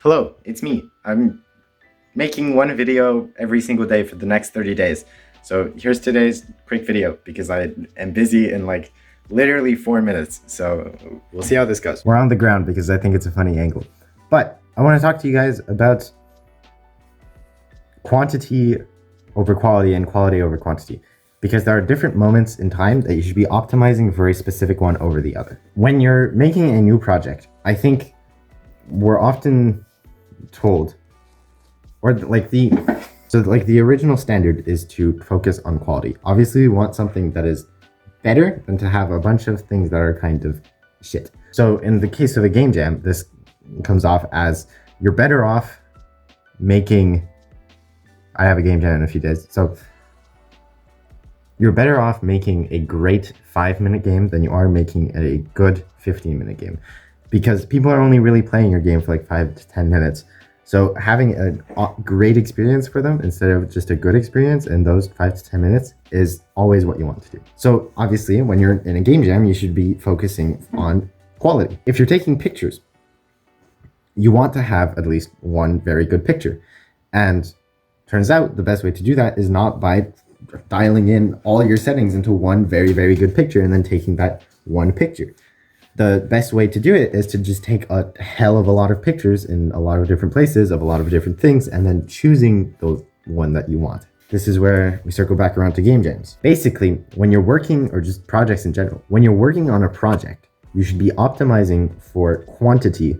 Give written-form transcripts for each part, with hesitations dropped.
Hello, it's me. I'm making one video every single day for the next 30 days. So here's today's quick video because I am busy in like literally 4 minutes. So we'll see how this goes. We're on the ground because I think it's a funny angle. But I want to talk to you guys about quantity over quality and quality over quantity, because there are different moments in time that you should be optimizing for a specific one over the other. When you're making a new project, I think we're often told, or the original standard is to focus on quality. Obviously, we want something that is better than to have a bunch of things that are kind of shit. So in the case of a game jam, this comes off as you're better off making, I have a game jam in a few days, so you're better off making a great 5-minute game than you are making a good 15-minute game, because people are only really playing your game for like 5 to 10 minutes. So having a great experience for them instead of just a good experience in those 5 to 10 minutes is always what you want to do. So obviously, when you're in a game jam, you should be focusing on quality. If you're taking pictures, you want to have at least one very good picture. And turns out the best way to do that is not by dialing in all your settings into one very, very good picture and then taking that one picture. The best way to do it is to just take a hell of a lot of pictures in a lot of different places of a lot of different things and then choosing the one that you want. This is where we circle back around to game jams. Basically, when you're working, or just projects in general, when you're working on a project, you should be optimizing for quantity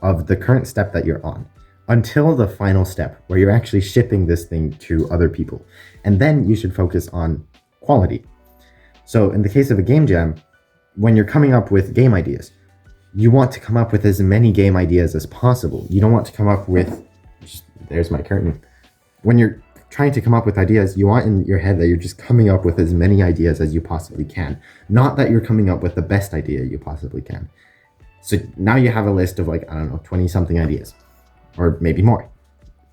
of the current step that you're on until the final step where you're actually shipping this thing to other people. And then you should focus on quality. So in the case of a game jam, when you're coming up with game ideas, you want to come up with as many game ideas as possible. You don't want to come up with, there's my curtain. When you're trying to come up with ideas, you want in your head that you're just coming up with as many ideas as you possibly can. Not that you're coming up with the best idea you possibly can. So now you have a list of like, I don't know, 20 something ideas, or maybe more.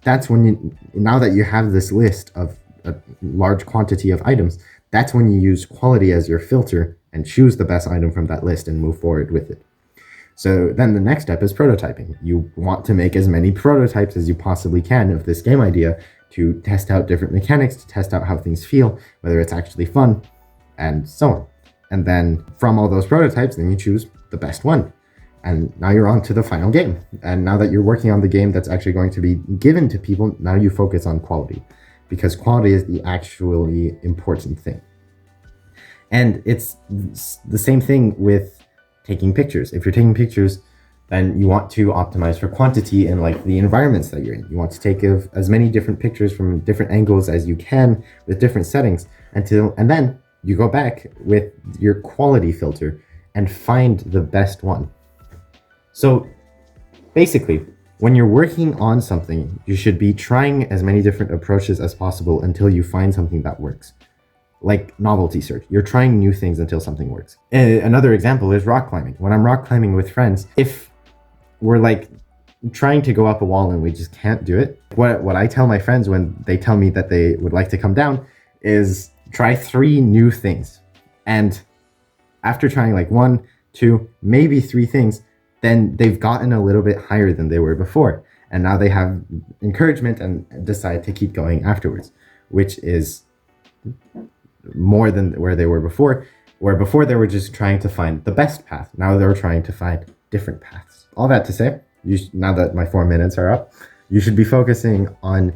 That's when now that you have this list of a large quantity of items, that's when you use quality as your filter and choose the best item from that list and move forward with it. So then the next step is prototyping. You want to make as many prototypes as you possibly can of this game idea to test out different mechanics, to test out how things feel, whether it's actually fun, and so on. And then from all those prototypes, then you choose the best one. And now you're on to the final game. And now that you're working on the game that's actually going to be given to people, now you focus on quality, because quality is the actually important thing. And it's the same thing with taking pictures. If you're taking pictures, then you want to optimize for quantity in like the environments that you're in. You want to take as many different pictures from different angles as you can with different settings and then you go back with your quality filter and find the best one. So basically, when you're working on something, you should be trying as many different approaches as possible until you find something that works. Like novelty search. You're trying new things until something works. Another example is rock climbing. When I'm rock climbing with friends, if we're like trying to go up a wall and we just can't do it, what I tell my friends when they tell me that they would like to come down is try 3 new things. And after trying like 1, 2, maybe 3 things, then they've gotten a little bit higher than they were before. And now they have encouragement and decide to keep going afterwards, which is more than where they were before, where before they were just trying to find the best path. Now they're trying to find different paths. All that to say, now that my 4 minutes are up, you should be focusing on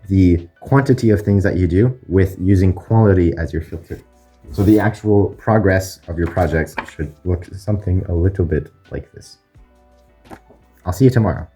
the quantity of things that you do with using quality as your filter. So the actual progress of your projects should look something a little bit like this. I'll see you tomorrow.